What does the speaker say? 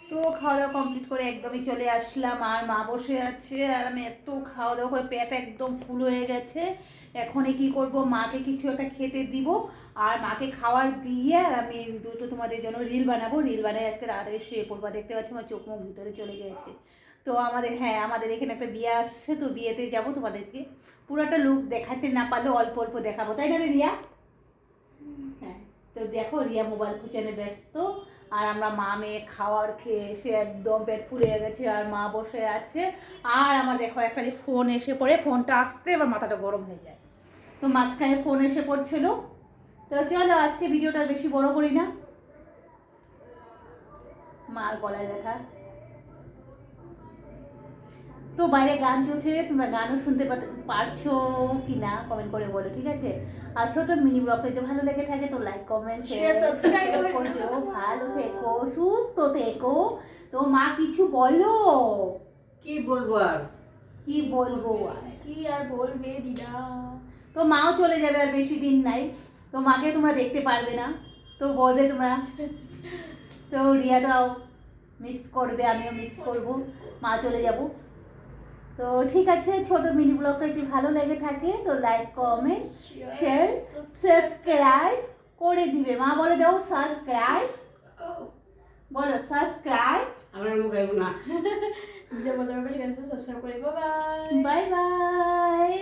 তো খাওয়া দাওয়া কমপ্লিট করে একদমই চলে আসলাম, আর মা বসে আছে, আর আমি এত খাওয়া দাওয়া করে পেট একদম ফুল হয়ে গেছে। এখনই কি করব, মাকে কিছু একটা খেতে দিব, আর মাকে খাওয়ার দিয়ে আর আমি দুটো তোমাদের জন্য রিল বানাবো। রিল বানাই আজকে তাড়াতাড়ি শুয়ে পড়বো। দেখতে পাচ্ছি আমার চোখ মুখ ভিতরে চলে গেছে। তো আমাদের এখানে একটা বিয়ে আসছে, তো বিয়েতে যাব, তোমাদেরকে পুরোটা লুক দেখাতে না পারলেও অল্প অল্প দেখাবো, তাই না রে রিয়া? হ্যাঁ। তো দেখো রিয়া মোবাইল খুঁচানে ব্যস্ত, আর আমরা মা মেয়ে খাওয়ার খেয়ে এসে একদম পেট ফুলে গেছে, আর মা বসে আছে। আর আমার দেখো একটা যে ফোন এসে পড়ে, ফোনটা আসতে এবার মাথাটা গরম হয়ে যায়। তো মাঝখানে ফোন এসে পড়ছিল। তো চলো আজকে ভিডিওটা বেশি বড় করি না। মার গলায় ব্যথা। তো বাইরে গান চলছে, তোমরা গানও শুনতে পারছো কি না কমেন্ট করে বলো, ঠিক আছে? আর ছোট মিনি ব্লগ যদি ভালো লেগে থাকে তো লাইক কমেন্ট শেয়ার সাবস্ক্রাইব করে দিও। ভালো থেকো, সুস্থ থেকো। তো মা কিছু বলো। কি বলবো আর? কি বলবো আর? কি আর বলবে দিদা? তো মাও চলে যাবে, আর বেশি দিন নাই। তো মাকে তোমরা দেখতে পারবে না, তো বলবে তোমরা। তো রিয়াটাও মিস করবে, আমিও মিস করব, মা চলে যাব। তো ঠিক আছে, ছোট মিনি ব্লগটা যদি ভালো লেগে থাকে তো লাইক কমেন্ট শেয়ার সাবস্ক্রাইব করে দিবে। মা বলে দাও সাবস্ক্রাইব, বলো সাবস্ক্রাইব। আমরা মুখ গাইব না। ভিডিও বলতে পারবে, সাবস্ক্রাইব করে বাই বাই বাই।